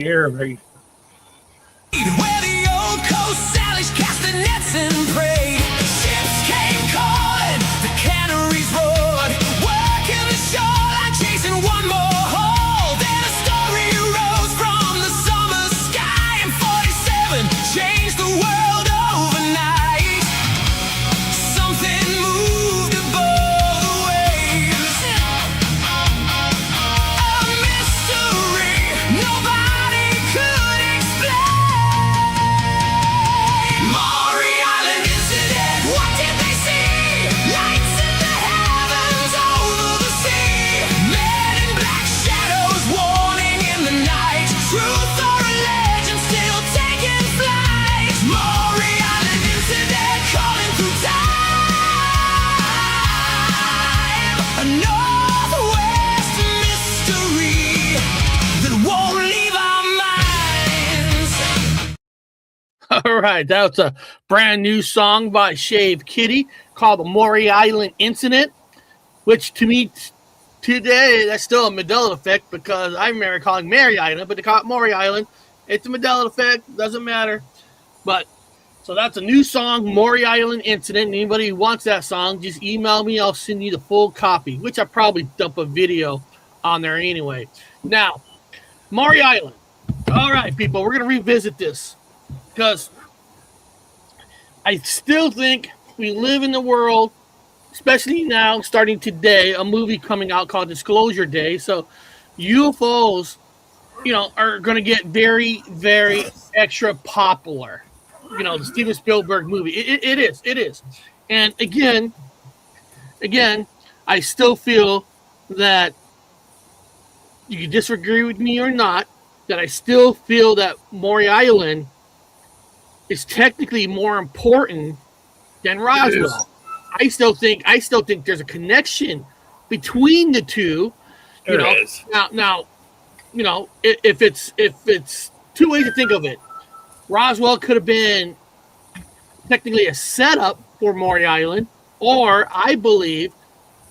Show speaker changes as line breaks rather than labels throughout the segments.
Here, buddy.
Where the old coast Sally's cast the nets and prayed. Ships came calling, the canneries roared. Working the shoreline, chasing one more hole. Then a story rose from the summer sky, and 47 changed the world overnight. Something moved above the waves. A mystery nobody could explain. Maury Island Incident. What did they see? Lights in the heavens over the sea. Men in black shadows warning in the night. Truth or a legend still taking flight. Maury Island Incident calling through time. A northwest mystery that won't leave our minds.
All right, that was a brand new song by Shave Kitty called the Maury Island Incident, which to me today, that's still a Mandela effect because I remember calling Maury Island, but they call it Maury Island. It's a Mandela effect, doesn't matter. But so that's a new song, Maury Island Incident. Anybody who wants that song, just email me. I'll send you the full copy, which I probably dump a video on there anyway. Now, Maury Island. All right, people, we're going to revisit this because I still think we live in the world, especially now, starting today, a movie coming out called Disclosure Day. So UFOs, are going to get very, very extra popular. The Steven Spielberg movie. It is. And again, I still feel that you can disagree with me or not, that I still feel that Maury Island is technically more important than Roswell. I still think there's a connection between the two.
There is.
Now, if it's two ways to think of it. Roswell could have been technically a setup for Maury Island, or I believe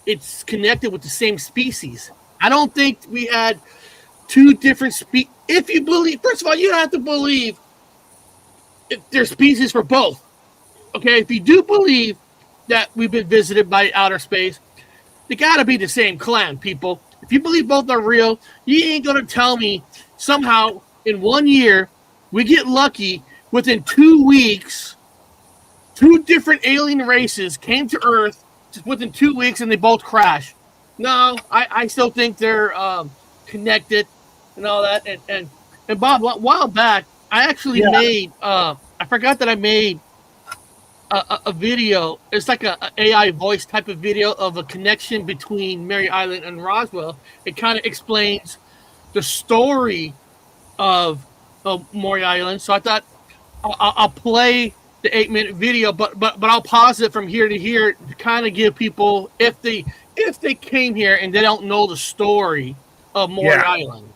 it's connected with the same species. I don't think we had two different species. If you believe, first of all, you don't have to believe if there's species for both. Okay, if you do believe that we've been visited by outer space, they got to be the same clan, people. If you believe both are real, you ain't going to tell me somehow in 1 year we get lucky within 2 weeks, two different alien races came to Earth just within 2 weeks and they both crash. No, I still think they're connected and all that. And Bob, a while back, I actually made, I forgot that I made a video. It's like a AI voice type of video of a connection between Maury Island and Roswell. It kind of explains the story of Maury Island. So I thought I'll play the 8-minute video, but I'll pause it from here to here to kind of give people, if they came here and they don't know the story of Maury Island.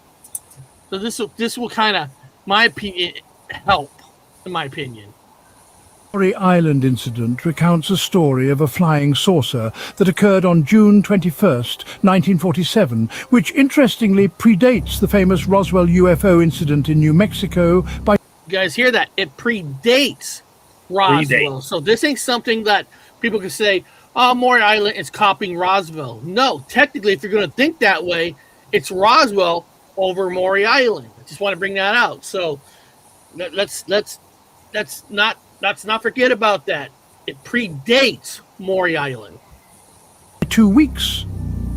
So this will kind of, my opinion, help, in my opinion.
Maury Island Incident recounts a story of a flying saucer that occurred on June 21st, 1947, which interestingly predates the famous Roswell UFO incident in New Mexico by...
You guys hear that? It predates Roswell. So this ain't something that people can say, oh, Maury Island is copying Roswell. No, technically, if you're going to think that way, it's Roswell over Maury Island. I just want to bring that out. So let's not forget about that. It predates Maury Island.
2 weeks.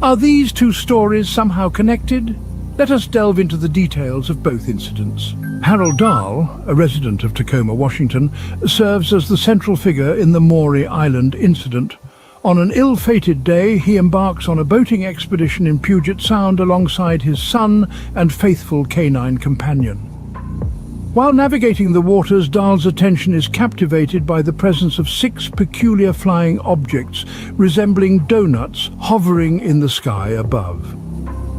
Are these two stories somehow connected? Let us delve into the details of both incidents. Harold Dahl, a resident of Tacoma, Washington, serves as the central figure in the Maury Island Incident. On an ill-fated day, he embarks on a boating expedition in Puget Sound alongside his son and faithful canine companion. While navigating the waters, Dahl's attention is captivated by the presence of 6 peculiar flying objects resembling donuts hovering in the sky above.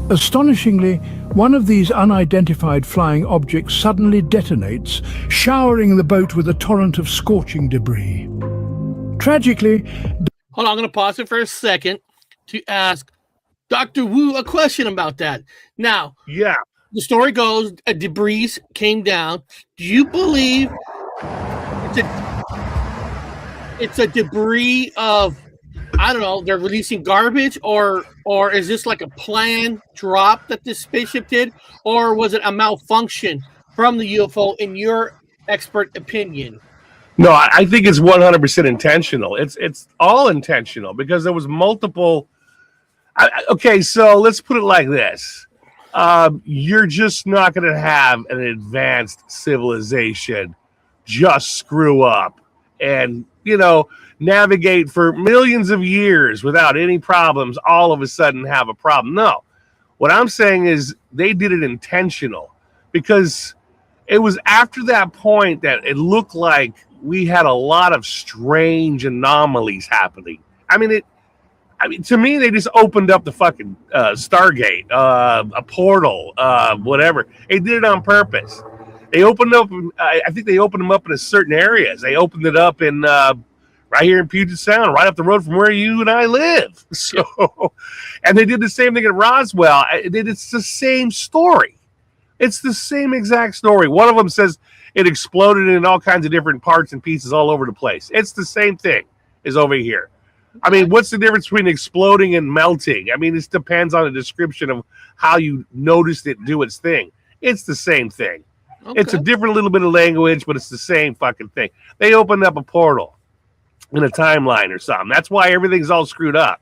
Astonishingly, one of these unidentified flying objects suddenly detonates, showering the boat with a torrent of scorching debris. Tragically...
Hold on, I'm going to pause it for a second to ask Dr. Wu a question about that. Now, the story goes, a debris came down. Do you believe it's a debris of, I don't know, they're releasing garbage, or is this like a planned drop that this spaceship did, or was it a malfunction from the UFO in your expert opinion?
No, I think it's 100% intentional. It's all intentional because there was multiple. Okay, so let's put it like this: you're just not going to have an advanced civilization just screw up and navigate for millions of years without any problems. All of a sudden, have a problem. No, what I'm saying is they did it intentional because it was after that point that it looked like we had a lot of strange anomalies happening. I mean, to me, they just opened up the fucking Stargate, a portal, whatever. They did it on purpose. They opened up. I think they opened them up in certain areas. They opened it up in right here in Puget Sound, right up the road from where you and I live. So, and they did the same thing at Roswell. It's the same story. It's the same exact story. One of them says it exploded in all kinds of different parts and pieces all over the place. It's the same thing as over here. I mean, what's the difference between exploding and melting? I mean, this depends on the description of how you noticed it do its thing. It's the same thing. Okay. It's a different little bit of language, but it's the same fucking thing. They opened up a portal in a timeline or something. That's why everything's all screwed up.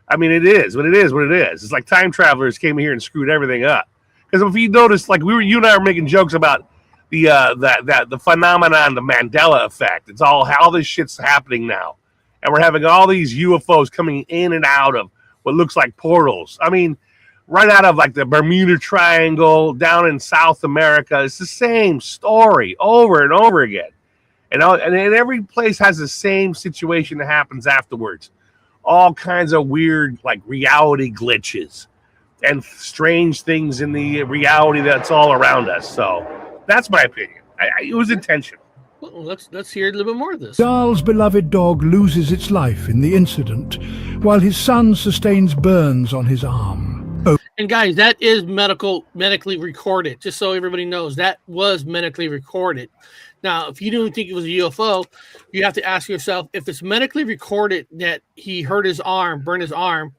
I mean, it is what it is. It's like time travelers came here and screwed everything up. Because if you notice, like you and I were making jokes about the phenomenon, the Mandela effect. It's all how this shit's happening now, and we're having all these UFOs coming in and out of what looks like portals. I mean, right out of like the Bermuda Triangle down in South America. It's the same story over and over again, and every place has the same situation that happens afterwards. All kinds of weird like reality glitches and strange things in the reality that's all around us. So that's my opinion. It was intentional.
Well, let's hear a little bit more of this.
Dahl's beloved dog loses its life in the incident, while his son sustains burns on his arm. Oh.
And guys, that is medically recorded. Just so everybody knows, that was medically recorded. Now, if you don't think it was a UFO, you have to ask yourself, if it's medically recorded that he hurt his arm, burned his arm,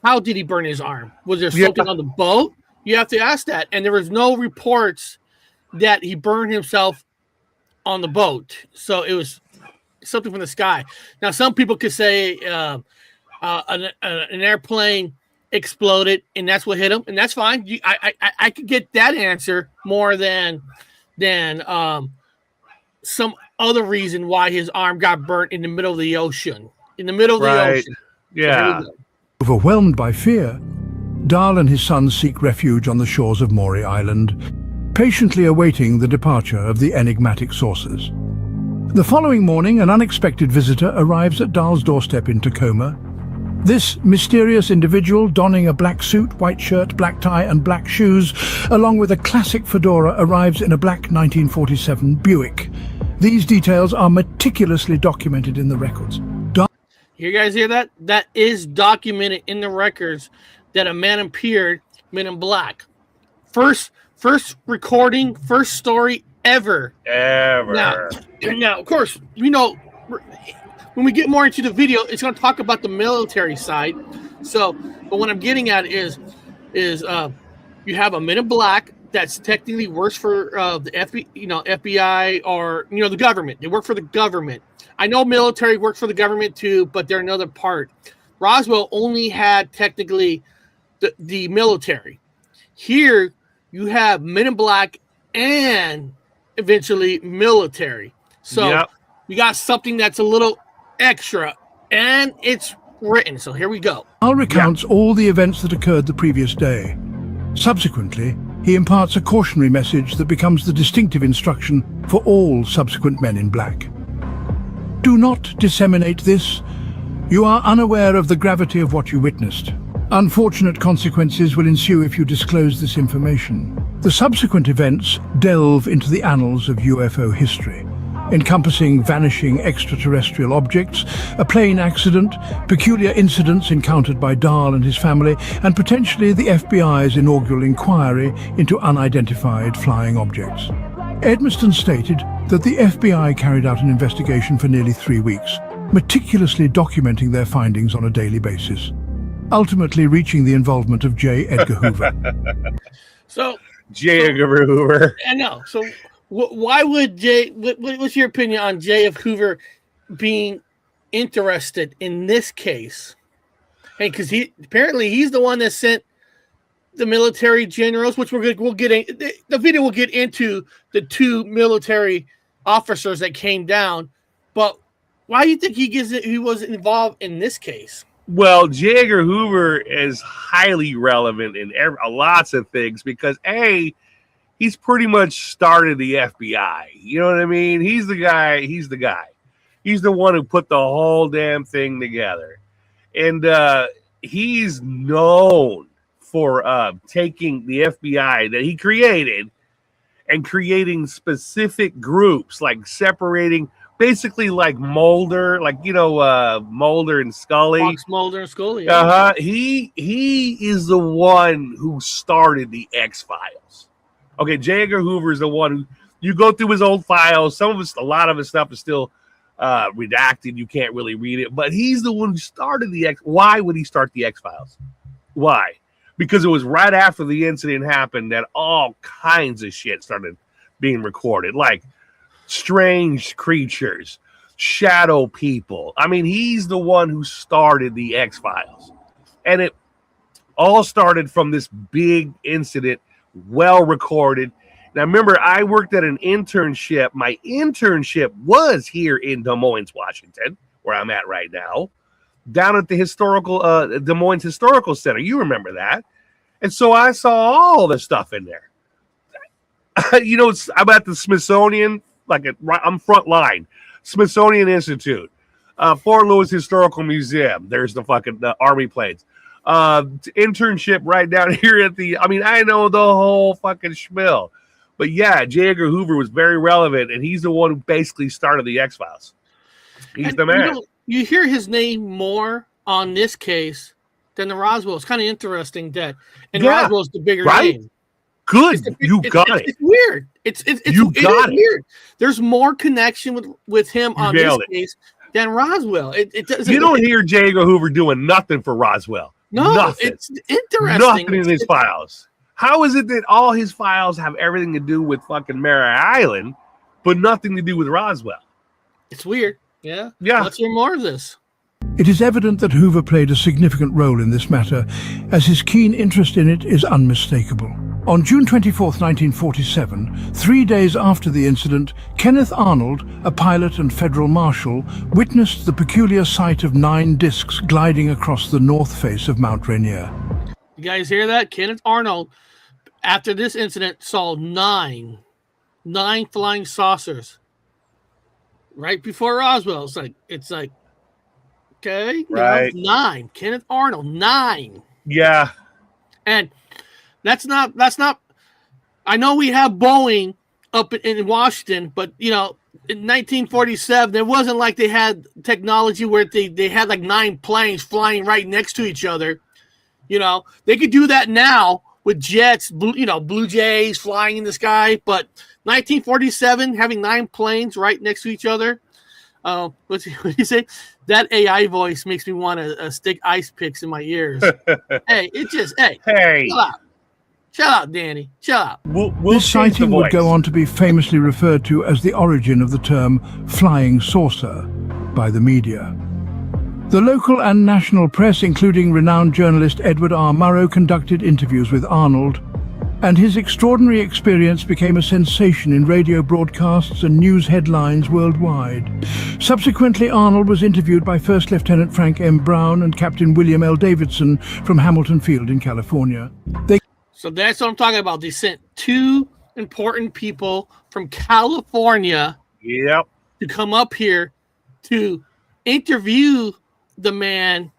how did he burn his arm? Was there something on the boat? You have to ask that. And there was no reports that he burned himself on the boat. So it was something from the sky. Now, some people could say an airplane exploded and that's what hit him. And that's fine. I could get that answer more than some other reason why his arm got burnt in the middle of the ocean. In the middle of the ocean.
Yeah.
So
overwhelmed by fear, Dahl and his son seek refuge on the shores of Maury Island, patiently awaiting the departure of the enigmatic saucers. The following morning, an unexpected visitor arrives at Dahl's doorstep in Tacoma. This mysterious individual, donning a black suit, white shirt, black tie and black shoes, along with a classic fedora, arrives in a black 1947 Buick. These details are meticulously documented in the records.
You guys hear that? That is documented in the records that a man appeared, men in black. First recording, first story ever. Now, of course, we know when we get more into the video, it's going to talk about the military side. So, but what I'm getting at is you have a men in black that's technically works for the FBI or the government. They work for the government. I know military works for the government too, but they're another part. Roswell only had technically the military. Here you have men in black and eventually military. So we got something that's a little extra, and it's written. So here we go.
Dahl recounts all the events that occurred the previous day. Subsequently, he imparts a cautionary message that becomes the distinctive instruction for all subsequent men in black. Do not disseminate this. You are unaware of the gravity of what you witnessed. Unfortunate consequences will ensue if you disclose this information. The subsequent events delve into the annals of UFO history. encompassing vanishing extraterrestrial objects, a plane accident, peculiar incidents encountered by Dahl and his family, and potentially the FBI's inaugural inquiry into unidentified flying objects. Edmiston stated that the FBI carried out an investigation for nearly 3 weeks, meticulously documenting their findings on a daily basis, ultimately reaching the involvement of J. Edgar Hoover.
So,
J. Edgar Hoover.
I know. So, why would what's your opinion on J. F. Hoover being interested in this case? Hey, because he's the one that sent the military generals, which we'll get in the video. We'll get into the 2 military officers that came down, but why do you think he was involved in this case?
Well, J. Edgar Hoover is highly relevant in lots of things because he's pretty much started the FBI. You know what I mean? He's the guy. He's the one who put the whole damn thing together. And he's known for taking the FBI that he created and creating specific groups, like separating, basically like Mulder, Mulder and Scully.
Fox Mulder and Scully. Yeah.
He is the one who started the X-Files. Okay, J. Edgar Hoover is the one who, you go through his old files. A lot of his stuff is still redacted. You can't really read it, but he's the one who started the X. Why would he start the X-Files? Why? Because it was right after the incident happened that all kinds of shit started being recorded, like strange creatures, shadow people. I mean, he's the one who started the X-Files. And it all started from this big incident, well recorded. Now, remember, I worked at an internship. My internship was here in Des Moines, Washington, where I'm at right now, down at the Des Moines Historical Center. You remember that. And so I saw all the stuff in there. I'm at the Smithsonian, I'm front line. Smithsonian Institute, Fort Lewis Historical Museum. There's the fucking Army planes. Internship right down here at I know the whole fucking schmill. But yeah, J. Edgar Hoover was very relevant, and he's the one who basically started the X-Files. He's the man.
You hear his name more on this case than the Roswell. It's kind of interesting that, Roswell's the bigger name.
Good, you got it.
It's weird. It's weird. There's more connection with him on this case than Roswell. It doesn't.
You don't hear J. Edgar Hoover doing nothing for Roswell.
No,
nothing.
It's interesting.
Nothing in his files. How is it that all his files have everything to do with fucking Maury Island, but nothing to do with Roswell?
It's weird. Yeah. Let's hear more of this.
It is evident that Hoover played a significant role in this matter, as his keen interest in it is unmistakable. On June 24, 1947, 3 days after the incident, Kenneth Arnold, a pilot and federal marshal, witnessed the peculiar sight of 9 discs gliding across the north face of Mount Rainier.
You guys hear that? Kenneth Arnold, after this incident, saw 9 flying saucers. Right before Roswell. It's like, okay,
right.
9. Kenneth Arnold, 9.
Yeah.
And that's not, I know we have Boeing up in Washington, but, in 1947, it wasn't like they had technology where they had like 9 planes flying right next to each other. They could do that now with jets, Blue Jays flying in the sky, but 1947, having 9 planes right next to each other. What do you say? That AI voice makes me want to stick ice picks in my ears. Hey, chill out, Danny, chill out.
This sighting would go on to be famously referred to as the origin of the term flying saucer by the media. The local and national press, including renowned journalist Edward R. Murrow, conducted interviews with Arnold, and his extraordinary experience became a sensation in radio broadcasts and news headlines worldwide. Subsequently, Arnold was interviewed by First Lieutenant Frank M. Brown and Captain William L. Davidson from Hamilton Field in California.
So that's what I'm talking about. They sent 2 important people from California to come up here to interview the man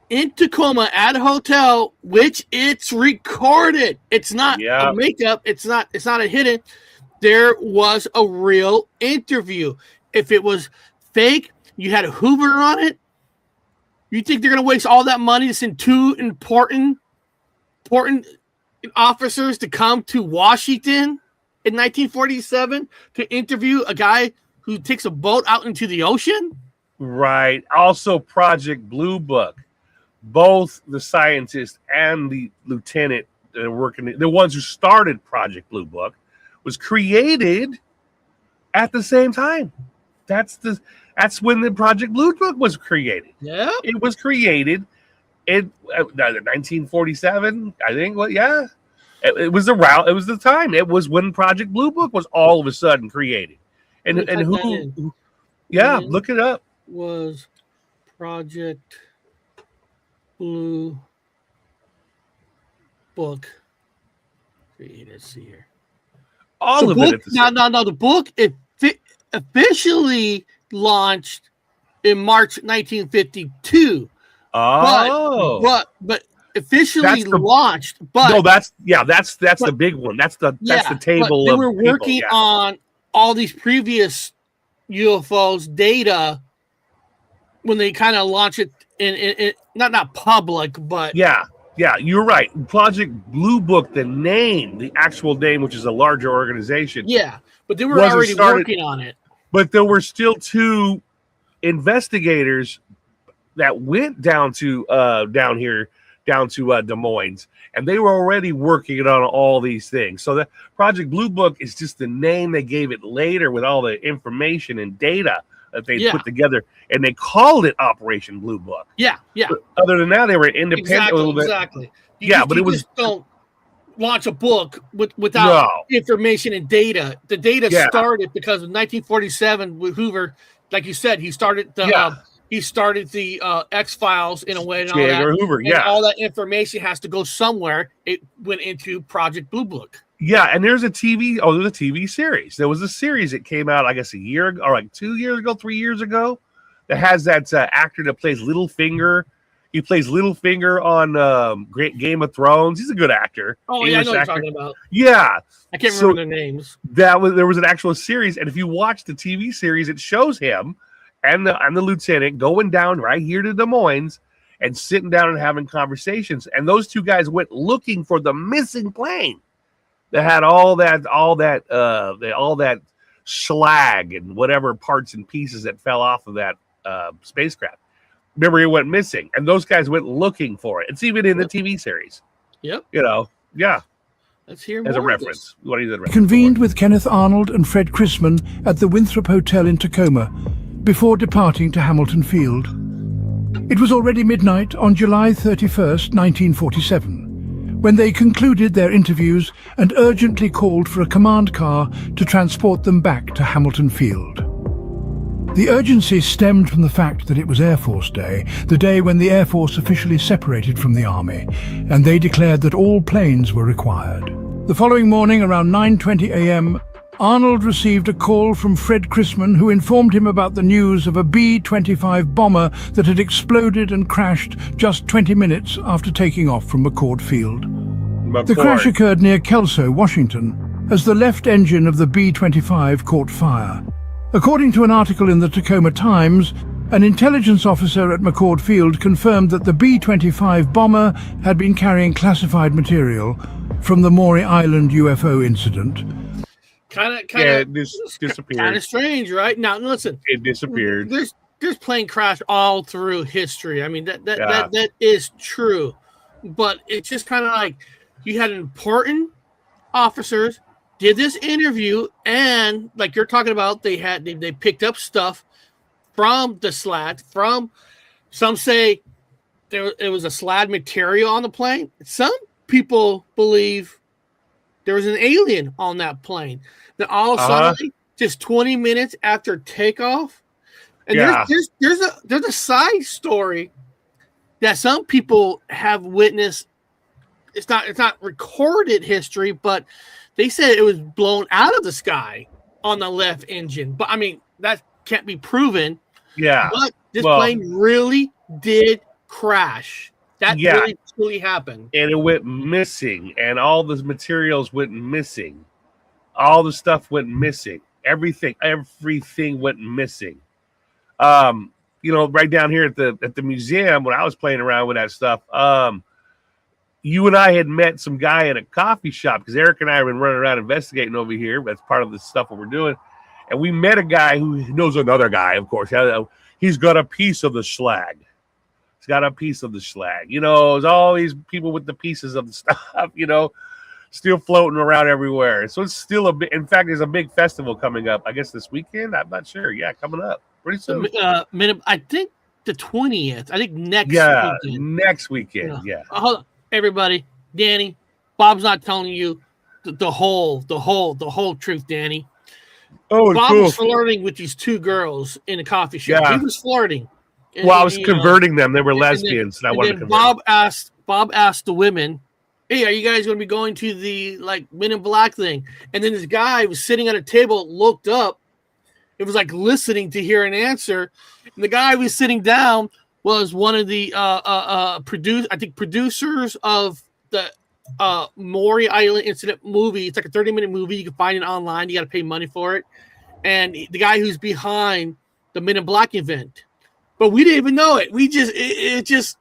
in Tacoma at a hotel, which it's recorded. It's not a makeup. It's not a hidden. there was a real interview. If it was fake, you had a Hoover on it. You think they're going to waste all that money to send two important officers to come to Washington in 1947 to interview a guy who takes a boat out into the ocean?
Right. Also, Project Blue Book. Both the scientist and the lieutenant that are working, the ones who started Project Blue Book, was created at the same time. That's when the Project Blue Book was created.
Yeah.
It was created in 1947, I think. Well, yeah. It was around. It was the time. It was when Project Blue Book was all of a sudden created. And who? Yeah, look it up.
Was Project Blue Book created? Let's see here.
All
the
of
book,
it. No.
The book officially launched in March 1952.
Oh,
but officially launched. But
no, that's the big one. That's the table.
They were working on all these previous UFOs data when they kind of launch it in not public, but
yeah, you're right. Project Blue Book, the actual name, which is a larger organization.
Yeah, but they were already working on it.
But there were still two investigators that went down to Des Moines, and they were already working on all these things. So the Project Blue Book is just the name they gave it later with all the information and data that they put together, and they called it Operation Blue Book.
Yeah.
But other than that, they were independent a little bit.
Exactly.
But it was,
just don't launch a book without information and data. The data started because of 1947 with Hoover. Like you said, he started the X-Files in a way, and all that.
Or Hoover,
and all that information has to go somewhere. It went into Project Blue Book.
Yeah, and there's a TV series. There was a series that came out, I guess, a year ago, or like 2 years ago, 3 years ago, that has that actor that plays Littlefinger. He plays Littlefinger on Great Game of Thrones. He's a good actor.
Oh, yeah, I know what you're talking about.
Yeah.
I can't remember their names.
There was an actual series, and if you watch the TV series, it shows him and the lieutenant going down right here to Des Moines and sitting down and having conversations. And those two guys went looking for the missing plane that had all that slag and whatever parts and pieces that fell off of that spacecraft. Remember, it went missing, and those guys went looking for it. It's even in the TV series.
Yep.
Let's
hear more
as a reference. What do you think?
Convened with Kenneth Arnold and Fred Chrisman at the Winthrop Hotel in Tacoma before departing to Hamilton Field. It was already midnight on July 31st, 1947, when they concluded their interviews and urgently called for a command car to transport them back to Hamilton Field. The urgency stemmed from the fact that it was Air Force Day, the day when the Air Force officially separated from the Army, and they declared that all planes were required. The following morning, around 9:20 a.m., Arnold received a call from Fred Chrisman, who informed him about the news of a B-25 bomber that had exploded and crashed just 20 minutes after taking off from McCord Field. The crash occurred near Kelso, Washington, as the left engine of the B-25 caught fire. According to an article in the Tacoma Times, an intelligence officer at McCord Field confirmed that the B-25 bomber had been carrying classified material from the Maury Island UFO incident.
It disappeared.
Kind of strange, right? Now, listen.
It disappeared.
There's plane crash all through history. I mean, that is true. But it's just kind of like you had important officers did this interview, and like you're talking about, they picked up stuff from the SLAD. From some say it was a SLAD material on the plane. Some people believe there was an alien on that plane. Then all of a sudden, just 20 minutes after takeoff, and there's a side story that some people have witnessed. It's not recorded history, but they said it was blown out of the sky on the left engine. But, I mean, that can't be proven.
Yeah.
But this plane really did crash. That really truly happened.
And it went missing, and all the materials went missing. all the stuff went missing. Everything went missing. Right down here at the museum when I was playing around with that stuff, you and I had met some guy at a coffee shop because Eric and I have been running around investigating over here. That's part of the stuff that we're doing. And we met a guy who knows another guy, of course. He's got a piece of the slag. He's got a piece of the slag. There's all these people with the pieces of the stuff, still floating around everywhere. So it's still in fact, there's a big festival coming up, I guess this weekend. I'm not sure. Yeah, coming up pretty soon.
I think the 20th. I think next weekend.
Next weekend. Yeah.
Hold on, everybody. Danny, Bob's not telling you the whole truth, Danny.
Oh,
Bob
cool.
was flirting with these two girls in a coffee shop.
Yeah.
He was flirting.
I was converting them. They were lesbians, and I wanted to convert them.
Bob asked the women, "Hey, are you guys going to be going to the Men in Black thing?" And then this guy was sitting at a table, looked up. It was like listening to hear an answer. And the guy was sitting down was one of the producers of the Maury Island Incident movie. It's like a 30-minute movie. You can find it online. You got to pay money for it. And the guy who's behind the Men in Black event. But we didn't even know it. It's just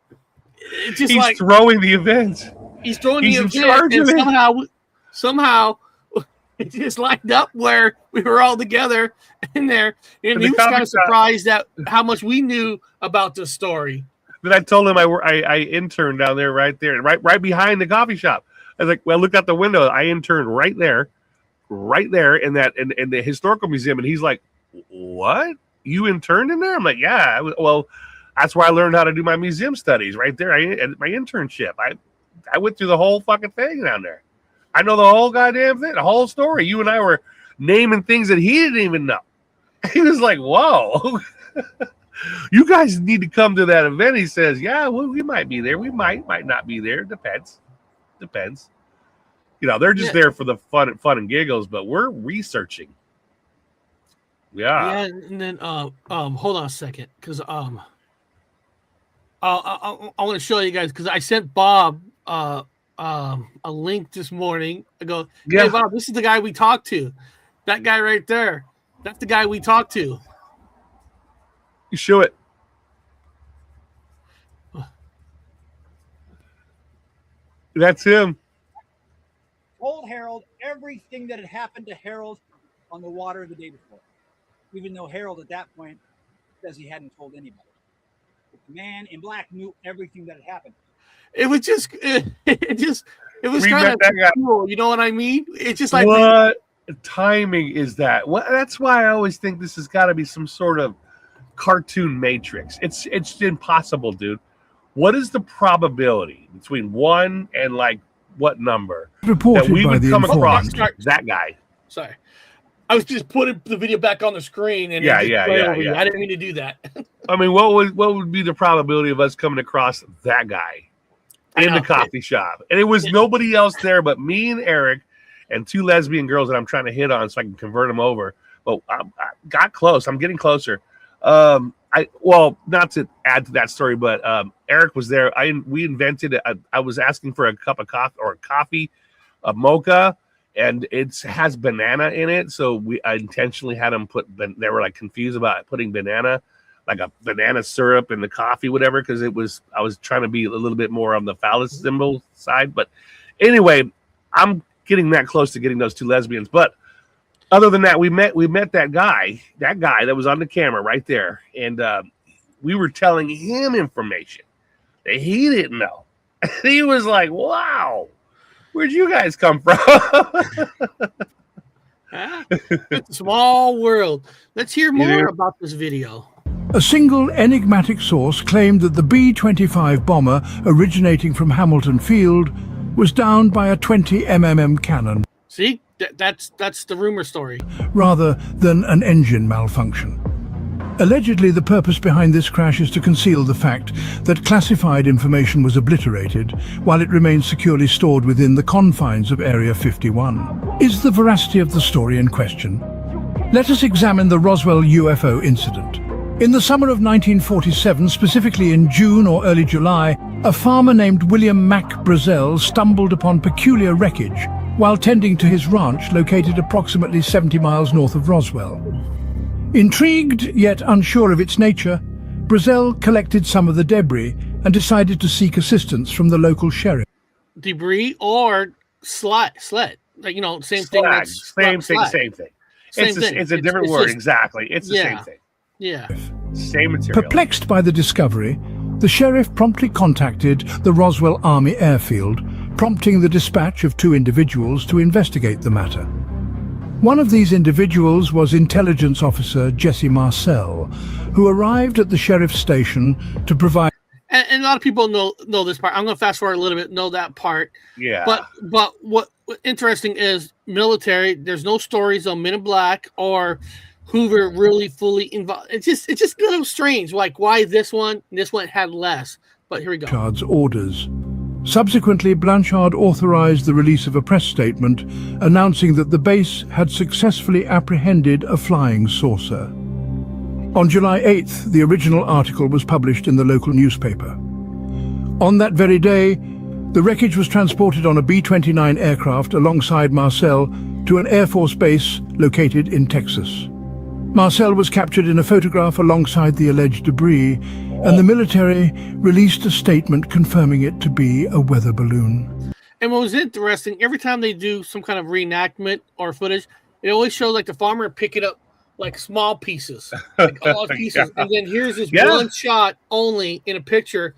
He's
like
throwing the event.
He's throwing
He's
the
in
event,
charge
and
of it.
somehow it just lined up where we were all together in there, and he was kind of surprised at how much we knew about the story.
Then I told him I interned down there, right right behind the coffee shop. I was like, well, look out the window. I interned right there in the historical museum, and he's like, what? You interned in there? I'm like, yeah. Well, that's where I learned how to do my museum studies, right there. My internship. I went through the whole fucking thing down there. I know the whole goddamn thing, the whole story. You and I were naming things that he didn't even know. He was like, whoa. You guys need to come to that event. He says, yeah, well, we might be there. We might not be there. Depends. They're just there for the fun and giggles, but we're researching. Yeah.
And then hold on a second, because I want to show you guys, because I sent Bob a link this morning. I go, hey Bob, this is the guy we talked to. That guy right there. That's the guy we talked to.
You show it. That's him.
Told Harold everything that had happened to Harold on the water the day before, even though Harold at that point says he hadn't told anybody. But the man in black knew everything that had happened.
It was kind of cool. You know what I mean? It's just like,
what timing is that? Well, that's why I always think this has got to be some sort of cartoon matrix. It's impossible, dude. What is the probability between 1 and what number
Reported
that we would come across
informant.
that guy?
Sorry, I was just putting the video back on the screen, and
yeah.
I didn't mean to do that.
I mean, what would be the probability of us coming across that guy in the coffee shop? And it was nobody else there but me and Eric and two lesbian girls that I'm trying to hit on so I can convert them over. But I got close. I'm getting closer. Not to add to that story, but Eric was there. We invented it. I was asking for a cup of coffee or a mocha, and it has banana in it. So I intentionally had them they were confused about putting banana, like a banana syrup in the coffee, whatever, because I was trying to be a little bit more on the phallus symbol side. But anyway, I'm getting that close to getting those two lesbians. But other than that, we met that guy that was on the camera right there, and we were telling him information that he didn't know. He was like, "Wow, where'd you guys come from?"
It's a small world. Let's hear more about this video.
A single enigmatic source claimed that the B-25 bomber originating from Hamilton Field was downed by a 20 mm cannon.
See? That's the rumor story.
Rather than an engine malfunction. Allegedly, the purpose behind this crash is to conceal the fact that classified information was obliterated while it remains securely stored within the confines of Area 51. Is the veracity of the story in question? Let us examine the Roswell UFO incident. In the summer of 1947, specifically in June or early July, a farmer named William Mack Brazel stumbled upon peculiar wreckage while tending to his ranch located approximately 70 miles north of Roswell. Intrigued yet unsure of its nature, Brazel collected some of the debris and decided to seek assistance from the local sheriff.
Debris or sled. Like, same thing.
Slag.
That's
Same thing.
slag.
Same thing.
Same thing.
It's a different word.
just-
Exactly. It's the same thing.
Yeah.
Same material.
Perplexed by the discovery, the sheriff promptly contacted the Roswell Army Airfield, prompting the dispatch of 2 individuals to investigate the matter. One of these individuals was intelligence officer Jesse Marcel, who arrived at the sheriff's station to provide...
And a lot of people know this part. I'm going to fast forward a little bit, know that part.
Yeah.
But what interesting is military, there's no stories on Men in Black or Hoover really fully involved. It's just a little strange, like why this one had less. But here we go.
Blanchard's orders. Subsequently, Blanchard authorized the release of a press statement announcing that the base had successfully apprehended a flying saucer. On July 8th, the original article was published in the local newspaper. On that very day, the wreckage was transported on a B-29 aircraft alongside Marcel to an Air Force base located in Texas. Marcel was captured in a photograph alongside the alleged debris, and the military released a statement confirming it to be a weather balloon.
And what was interesting, every time they do some kind of reenactment or footage, it always shows like the farmer picking up like small pieces, like all pieces.
Yeah.
And then here's this
Yeah.
one shot only in a picture,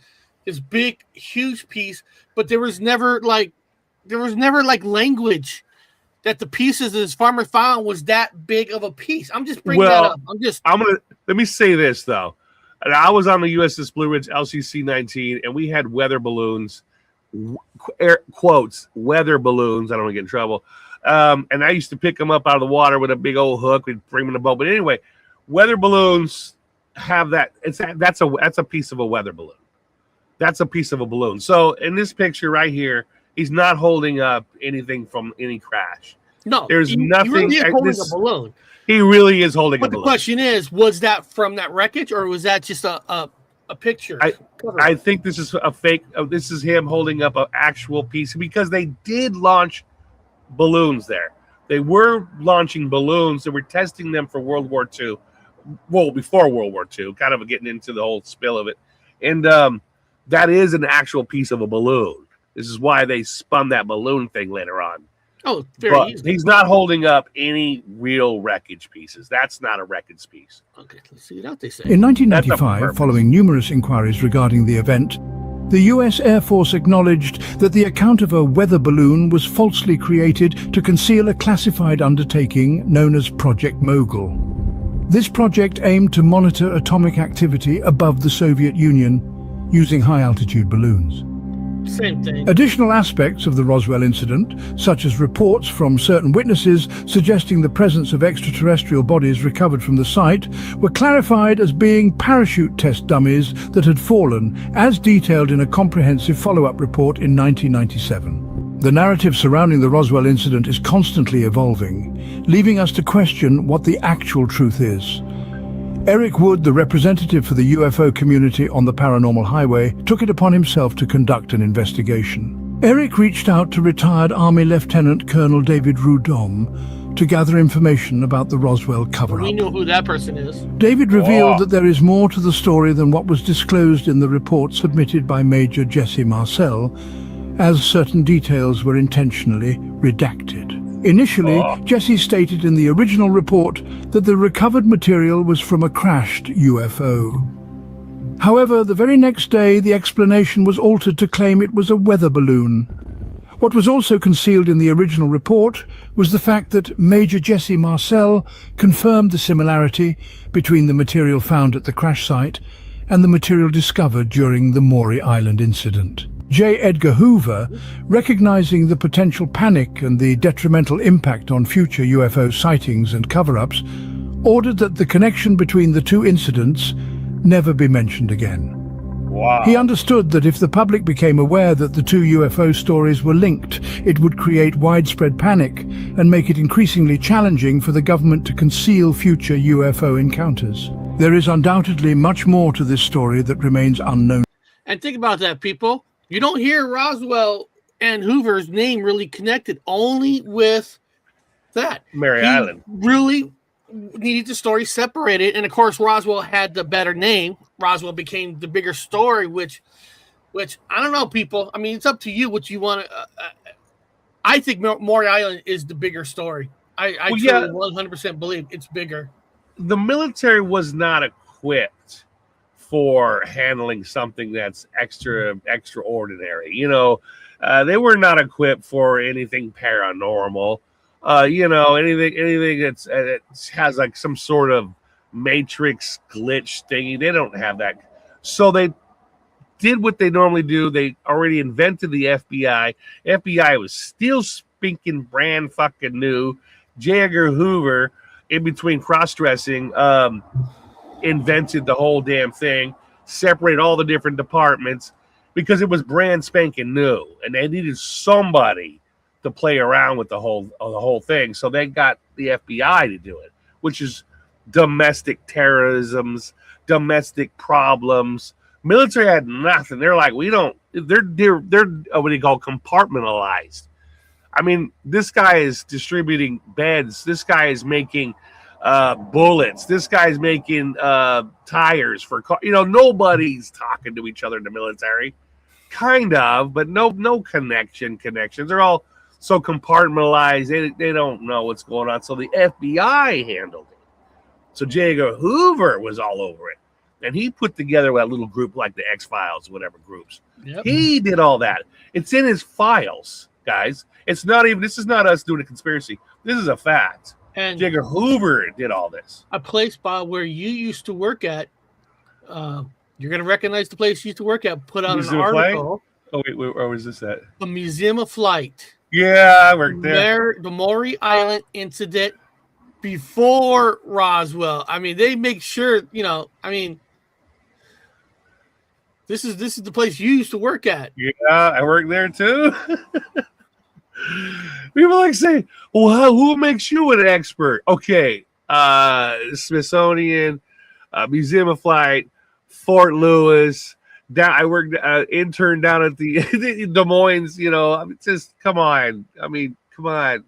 this big, huge piece, but there was never like language that the pieces that this farmer found was that big of a piece. I'm just bringing that up.
Let me say this though. And I was on the USS Blue Ridge LCC-19, and we had weather balloons, air quotes, weather balloons. I don't want to get in trouble. And I used to pick them up out of the water with a big old hook. We'd bring them in a boat. But anyway, weather balloons have that. That's a piece of a weather balloon. That's a piece of a balloon. So in this picture right here, he's not holding up anything from any crash.
No,
there's nothing.
He really is holding a balloon.
He really is holding a
But the
balloon.
question is, was that from that wreckage, or was that just a picture?
I think this is a fake. This is him holding up an actual piece, because they did launch balloons there. They were launching balloons. They were testing them for World War II. Well, before World War II, kind of getting into the whole spill of it. And that is an actual piece of a balloon. This is why they spun that balloon thing later on.
Oh, very easy.
He's not holding up any real wreckage pieces. That's not a wreckage piece.
Okay, let's see what they say.
In 1995, following numerous inquiries regarding the event, the US Air Force acknowledged that the account of a weather balloon was falsely created to conceal a classified undertaking known as Project Mogul. This project aimed to monitor atomic activity above the Soviet Union using high-altitude balloons.
Same thing.
Additional aspects of the Roswell incident, such as reports from certain witnesses suggesting the presence of extraterrestrial bodies recovered from the site, were clarified as being parachute test dummies that had fallen, as detailed in a comprehensive follow-up report in 1997. The narrative surrounding the Roswell incident is constantly evolving, leaving us to question what the actual truth is. Eric Wood, the representative for the UFO community on the Paranormal Highway, took it upon himself to conduct an investigation. Eric reached out to retired Army Lieutenant Colonel David Rudom to gather information about the Roswell cover-up.
We know who that person is.
David revealed that there is more to the story than what was disclosed in the report submitted by Major Jesse Marcel, as certain details were intentionally redacted. Initially, Jesse stated in the original report that the recovered material was from a crashed UFO. However, the very next day, the explanation was altered to claim it was a weather balloon. What was also concealed in the original report was the fact that Major Jesse Marcel confirmed the similarity between the material found at the crash site and the material discovered during the Maury Island Incident. J. Edgar Hoover, recognizing the potential panic and the detrimental impact on future UFO sightings and cover-ups, ordered that the connection between the two incidents never be mentioned again.
Wow.
He understood that if the public became aware that the two UFO stories were linked, it would create widespread panic and make it increasingly challenging for the government to conceal future UFO encounters. There is undoubtedly much more to this story that remains unknown.
And think about that, people. You don't hear Roswell and Hoover's name really connected only with that.
Maury Island.
Really needed the story separated, and of course Roswell had the better name. Roswell became the bigger story, which I don't know, people. I mean, it's up to you what you want to. I think Maury Island is the bigger story. I truly 100% believe it's bigger.
The military was not equipped for handling something that's extraordinary. You know, they were not equipped for anything paranormal. You know, anything that's it has like some sort of matrix glitch thingy. They don't have that. So they did what they normally do. They already invented the FBI. FBI was still spinking brand fucking new. J. Edgar Hoover, in between cross-dressing, invented the whole damn thing, separated all the different departments because it was brand spanking new, and they needed somebody to play around with the whole thing. So they got the FBI to do it, which is domestic terrorisms, domestic problems. Military had nothing. They're like, we don't. They're what do you call compartmentalized. I mean, this guy is distributing beds. This guy is making bullets. This guy's making tires for car. You know, nobody's talking to each other in the military. Kind of, but no connections. They're all so compartmentalized. They don't know what's going on. So the FBI handled it. So J. Edgar Hoover was all over it. And he put together that little group like the X-Files, whatever groups. Yep. He did all that. It's in his files, guys. It's not even, this is not us doing a conspiracy. This is a fact. And J. Edgar Hoover did all this.
A place, Bob, where you used to work at, you're going to recognize the place you used to work at, put out an article.
Oh, wait, where was this at?
The Museum of Flight.
Yeah, I worked there.
The Maury Island Incident before Roswell. I mean, they make sure, you know, I mean, this is the place you used to work at.
Yeah, I worked there too. People like say, well, who makes you an expert? Okay, Smithsonian, Museum of Flight, Fort Lewis. I worked intern down at the Des Moines. You know, I mean, just come on. I mean, come on.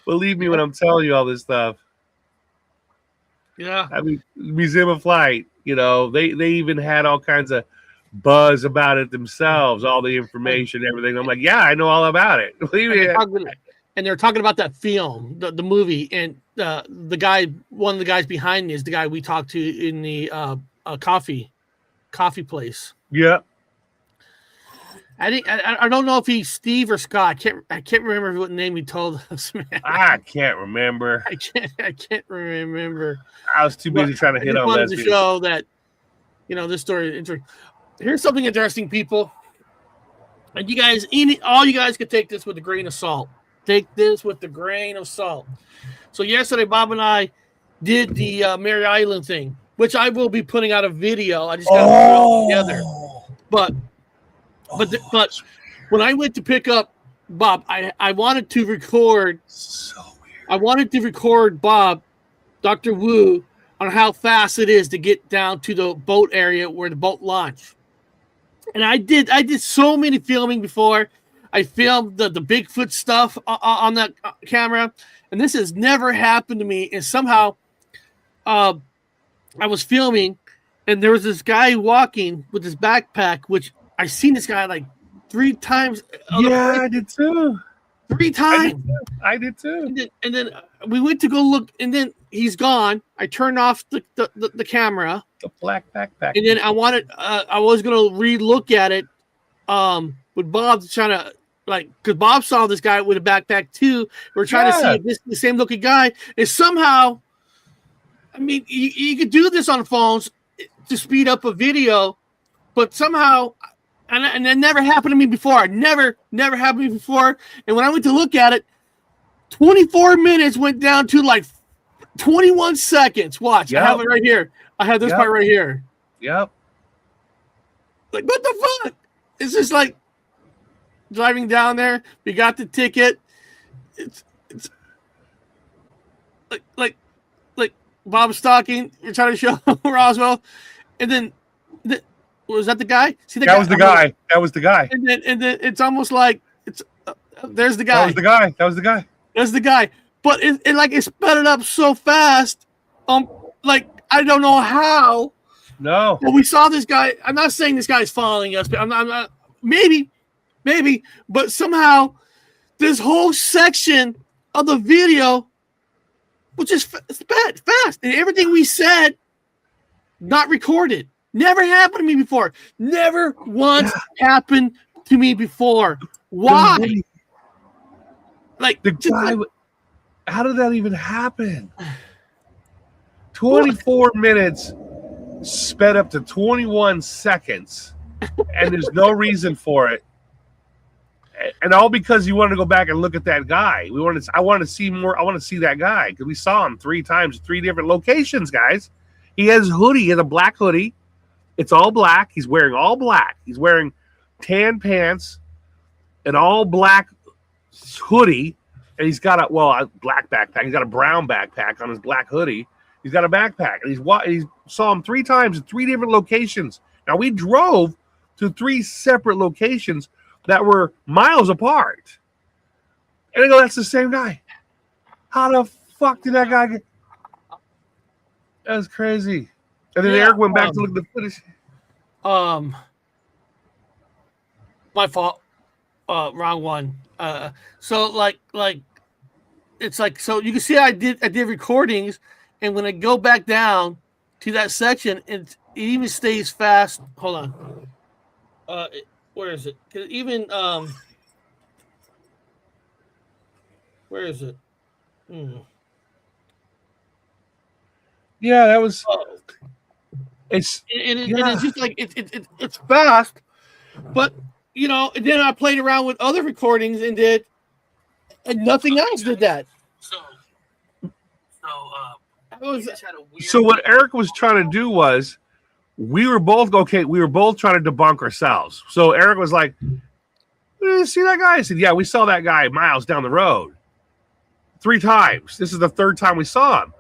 Believe me when I'm telling you all this stuff.
Yeah,
I mean, Museum of Flight. You know, they even had all kinds of buzz about it themselves, all the information, everything. I'm like, yeah, I know all about it.
And they're talking about that film, the movie, and the guy, one of the guys behind me is the guy we talked to in the coffee place.
Yeah.
I don't know if he's Steve or Scott. I can't remember what name he told us. Man.
I can't remember.
I can't remember.
I was too busy trying to hit on lesbians.
To show that, you know, this story is interesting. Here's something interesting, people. And you guys, all you guys could take this with a grain of salt. Take this with a grain of salt. So yesterday, Bob and I did the Maury Island thing, which I will be putting out a video. I just got to put it all together. But when I went to pick up Bob, I wanted to record.
So weird.
I wanted to record Bob, Dr. Wu, on how fast it is to get down to the boat area where the boat launched. And I did so many filming before. I filmed the Bigfoot stuff on that camera, and this has never happened to me. And somehow, I was filming, and there was this guy walking with his backpack, which I seen this guy like 3 times.
Yeah, I did too.
3 times.
I did too.
And then we went to go look, and then he's gone. I turned off the camera.
The black backpack.
And then I was gonna re-look at it. With Bob trying to because Bob saw this guy with a backpack too. We're trying to see if this is the same looking guy. And somehow, I mean, you could do this on phones to speed up a video, but somehow. And that never happened to me before. Never happened to me before. And when I went to look at it, 24 minutes went down to like 21 seconds. Watch, I have it right here. I have this part right here.
Yep.
Like, what the fuck? It's just like driving down there. We got the ticket. It's like Bob's talking. We're trying to show Roswell, and then Was that the guy? See
That was the guy. That was the guy.
And then it's almost like it's there's the guy.
That was the guy. That was the guy.
There's the guy. But it like it sped it up so fast. Like I don't know how.
No.
But we saw this guy. I'm not saying this guy's following us, but I'm not. Maybe, but somehow this whole section of the video was just fast, and everything we said not recorded. Never happened to me before. Never once happened to me before. Why? Like
the guy. How did that even happen? 24 minutes sped up to 21 seconds, and there's no reason for it. And all because you wanted to go back and look at that guy. I wanted to see more. I want to see that guy because we saw him 3 times, 3 different locations, guys. He has a hoodie. He has a black hoodie. It's all black. He's wearing all black. He's wearing tan pants, an all black hoodie, and he's got a black backpack. He's got a brown backpack on his black hoodie. He's got a backpack, and he saw him 3 times in 3 different locations. Now we drove to 3 separate locations that were miles apart, and I go, "That's the same guy." How the fuck did that guy get? That was crazy. And then Eric went back to look at the footage.
My fault. Wrong one. So like it's like, so you can see I did recordings, and when I go back down to that section, it even stays fast. Hold on. Where is it? 'Cause even where is it?
Yeah, that was. It's
just like it's fast, but you know. And then I played around with other recordings and nothing else did that.
So what Eric was trying to do was, we were both trying to debunk ourselves. So Eric was like, "See that guy?" I said, "Yeah, we saw that guy miles down the road 3 times. This is the 3rd time we saw him."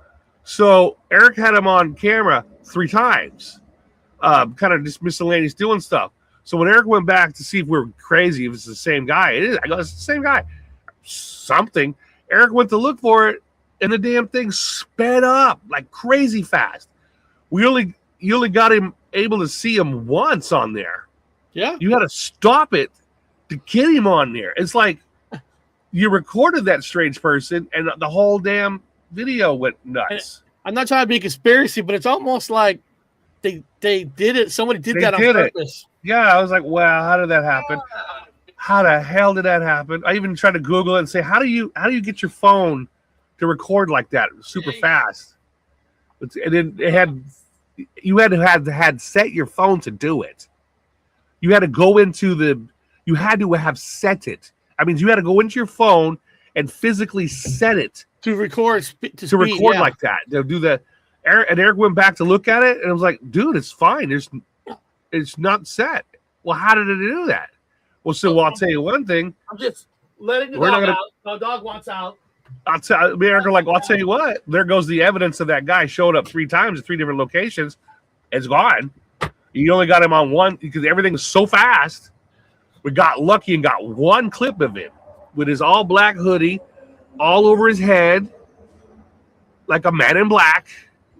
So Eric had him on camera 3 times, kind of just miscellaneous doing stuff. So when Eric went back to see if we were crazy, if it's the same guy, it is. I go, "It's the same guy." Something. Eric went to look for it, and the damn thing sped up like crazy fast. You only got him able to see him once on there.
Yeah.
You had to stop it to get him on there. It's like you recorded that strange person, and the whole damn video went nuts.
I'm not trying to be a conspiracy, but it's almost like they did it. Somebody did that on purpose.
Yeah, I was like, wow, how did that happen? How the hell did that happen? I even tried to Google it and say, how do you get your phone to record like that super fast? And then you had to set your phone to do it. You had to go into you had to have set it. I mean, you had to go into your phone and physically set it
to record
like that. They'll do that. Eric went back to look at it, and I was like, "Dude, it's fine. It's not set." Well, how did it do that? Well, I'll tell you one thing.
I'm just letting the dog out. The dog wants out.
I'll tell you what. There goes the evidence of that guy showed up 3 times at 3 different locations. It's gone. You only got him on one because everything was so fast. We got lucky and got 1 clip of him with his all black hoodie, all over his head, like a man in black,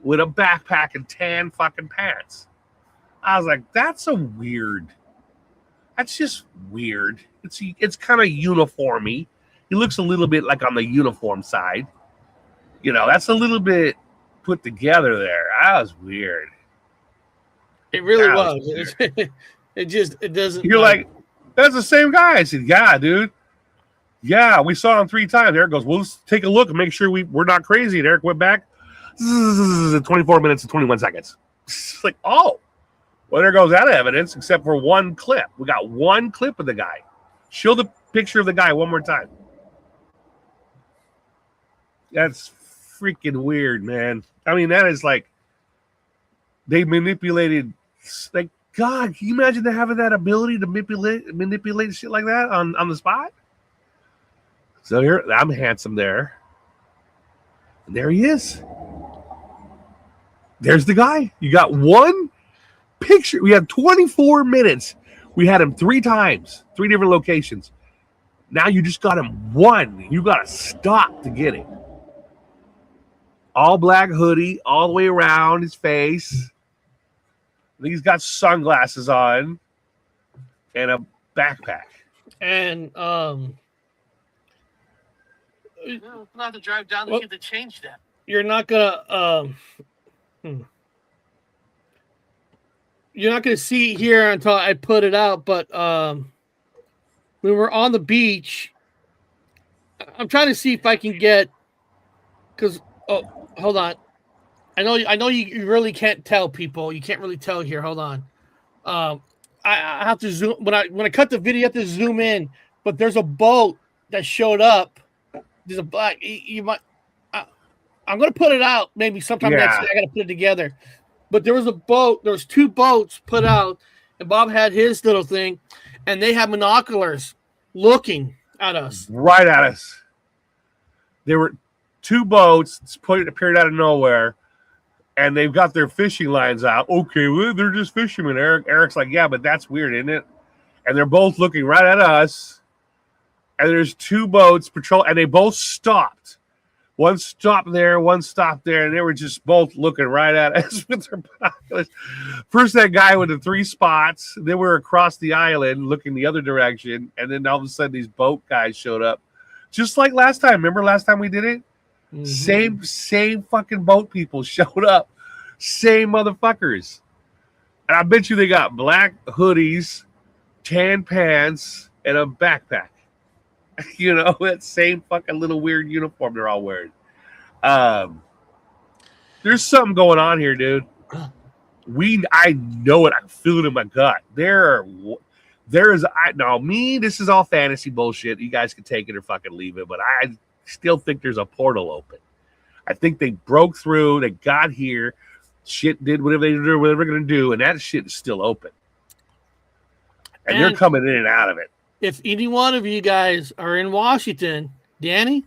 with a backpack and tan fucking pants. I was like, that's just weird. It's kind of uniformy. He looks a little bit like on the uniform side. You know, that's a little bit put together there. That was weird.
It really was. It doesn't.
You're like, that's the same guy. I said, yeah, dude. Yeah, we saw him 3 times. Eric goes, well, let's take a look and make sure we're not crazy. And Eric went back. 24 minutes and 21 seconds. It's like, oh, well, there goes that evidence, except for 1 clip. We got 1 clip of the guy. Show the picture of the guy one more time. That's freaking weird, man. I mean, that is like, they manipulated, like, God, can you imagine having that ability to manipulate shit like that on the spot? So here, I'm handsome there. And there he is. There's the guy. You got 1 picture. We had 24 minutes. We had him 3 times, 3 different locations. Now you just got him one. You got to stop to get him. All black hoodie, all the way around his face. I think he's got sunglasses on and a backpack.
And we'll have to drive down to change that. You're not gonna you're not gonna see it here until I put it out, but we were on the beach. I'm trying to see if I can get, because hold on. I know you really can't tell people. You can't really tell here. Hold on. I have to zoom when I cut the video. You have to zoom in. But there's a boat that showed up. There's a black. You might. I'm gonna put it out maybe sometime next week. I gotta put it together. But there was a boat. There was 2 boats put out, and Bob had his little thing, and they had binoculars looking at us.
Right at us. There were 2 boats appeared out of nowhere, and they've got their fishing lines out. Okay, well, they're just fishermen. Eric's like, yeah, but that's weird, isn't it? And they're both looking right at us. And there's 2 boats patrol, and they both stopped. One stopped there, one stopped there, and they were just both looking right at us with their binoculars. First, that guy with the 3 spots. Then we were across the island looking the other direction, and then all of a sudden these boat guys showed up. Just like last time. Remember last time we did it? Mm-hmm. Same fucking boat people showed up. Same motherfuckers. And I bet you they got black hoodies, tan pants, and a backpack. You know, that same fucking little weird uniform they're all wearing. There's something going on here, dude. I know it. I feel it in my gut. This is all fantasy bullshit. You guys can take it or fucking leave it, but I still think there's a portal open. I think they broke through, they got here, shit did whatever they're going to do, and that shit is still open. And they're coming in and out of it.
If any one of you guys are in Washington, Danny,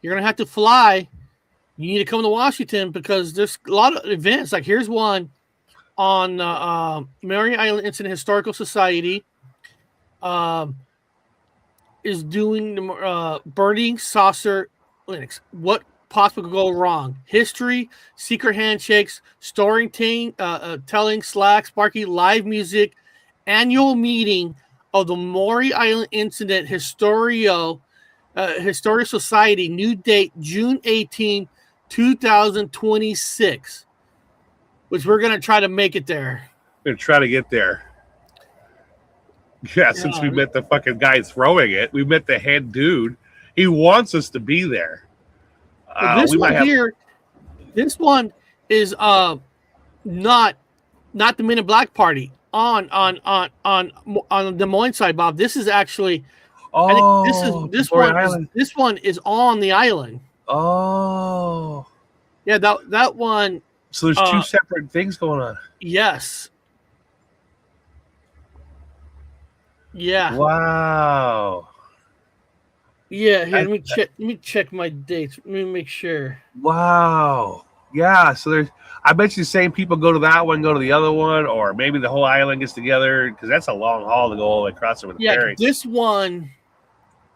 you're going to have to fly. You need to come to Washington because there's a lot of events. Like here's one on Maury Island Incident Historical Society is doing the burning saucer links. What possibly could go wrong? History, secret handshakes, telling, Slack, Sparky, live music, annual meeting of the Maury Island Incident Historical Society. New date, June 18, 2026. Which we're going to try to make it there.
We're going to try to get there. Yeah, since we met the fucking guy throwing it. We met the head dude. He wants us to be there.
This one is not the Men in Black party. On the Des Moines side, Bob. This is actually this one is on the island.
Oh.
Yeah, that one.
So there's 2 separate things going on.
Yes. Yeah.
Wow.
Yeah, here, let me check my dates. Let me make sure.
Wow. Yeah, so I bet you the same people go to that one, go to the other one, or maybe the whole island gets together because that's a long haul to go all the way across over the ferry.
This one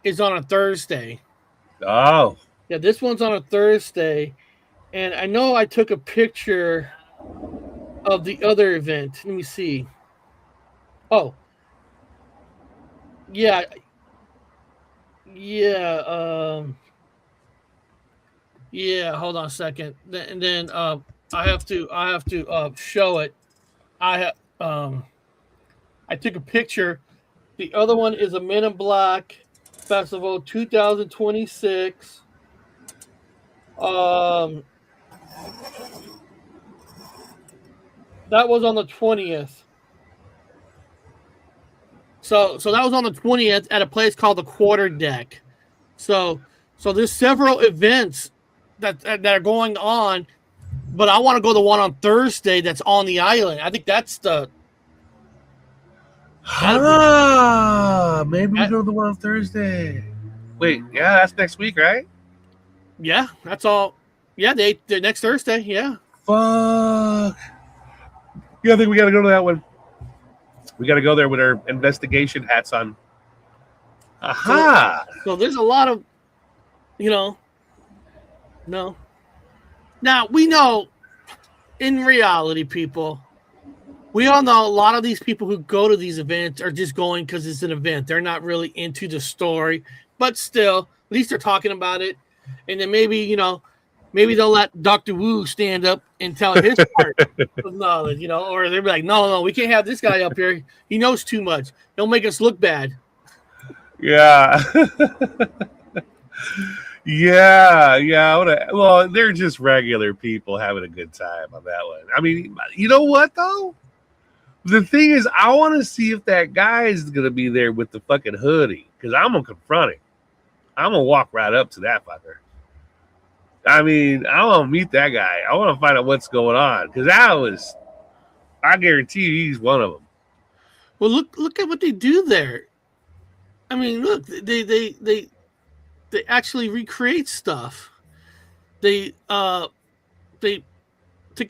is on a Thursday.
Oh.
Yeah, this one's on a Thursday. And I know I took a picture of the other event. Let me see. Oh. Yeah. Yeah. Yeah, hold on a second. And then I have to show it. I took a picture. The other one is a Men in Black Festival 2026. That was on the 20th. So that was on the 20th at a place called the Quarter Deck. So there's several events that are going on, but I want to go to the one on Thursday that's on the island. I think that's the.
Maybe we go to the one on Thursday. Wait, yeah, that's next week, right?
Yeah, that's all. Yeah, they're next Thursday. Yeah.
Fuck. Yeah, I think we got to go to that one. We got to go there with our investigation hats on. Aha!
So there's a lot of, no. Now, we know, in reality, people, we all know a lot of these people who go to these events are just going because it's an event. They're not really into the story. But still, at least they're talking about it. And then maybe, maybe they'll let Dr. Wu stand up and tell his part of knowledge, or they'll be like, no, we can't have this guy up here. He knows too much. He'll make us look bad.
Yeah. Yeah. Well, they're just regular people having a good time on that one. I mean, you know what, though? The thing is, I want to see if that guy is going to be there with the fucking hoodie, because I'm going to confront him. I'm going to walk right up to that fucker. I mean, I want to meet that guy. I want to find out what's going on, because I guarantee you he's one of them.
Well, look at what they do there. I mean, look, they actually recreate stuff. They took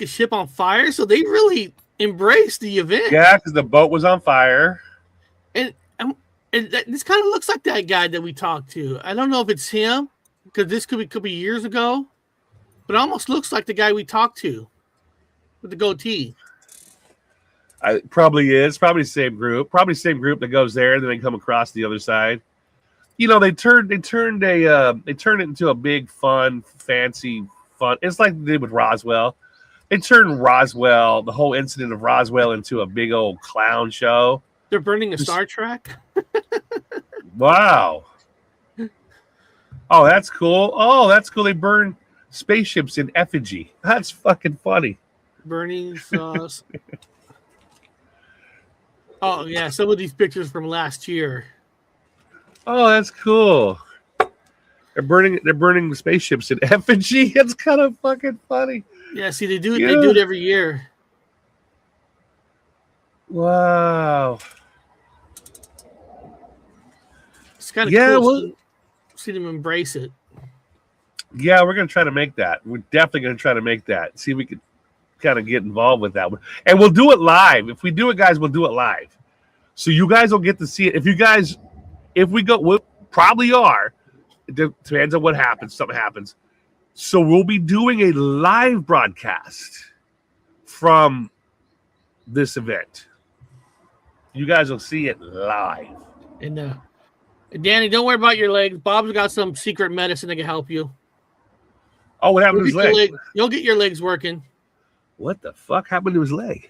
a ship on fire, so they really embraced the event.
Yeah, because the boat was on fire.
And this kind of looks like that guy that we talked to. I don't know if it's him, because this could be years ago, but it almost looks like the guy we talked to with the goatee.
Probably is. Probably the same group. Probably the same group that goes there and then they come across the other side. They turned it into a big fun. It's like they did with Roswell. They turned Roswell, the whole incident of Roswell, into a big old clown show.
They're burning a Star Trek.
Wow. Oh, that's cool. They burn spaceships in effigy. That's fucking funny.
Burning sauce. Oh yeah, some of these pictures from last year.
Oh, that's cool. They're burning the spaceships in effigy. It's kind of fucking funny.
Yeah, see, they do it every year.
Wow.
It's kind of cool to see them embrace it.
Yeah, we're going to try to make that. We're definitely going to try to make that. See if we can kind of get involved with that one. And we'll do it live. If we do it, guys, we'll do it live. So you guys will get to see it. If we go, we probably are. It depends on what happens. Something happens. So we'll be doing a live broadcast from this event. You guys will see it live.
And Danny, don't worry about your legs. Bob's got some secret medicine that can help you.
Oh, what happened to his leg?
You'll get your legs working.
What the fuck happened to his leg?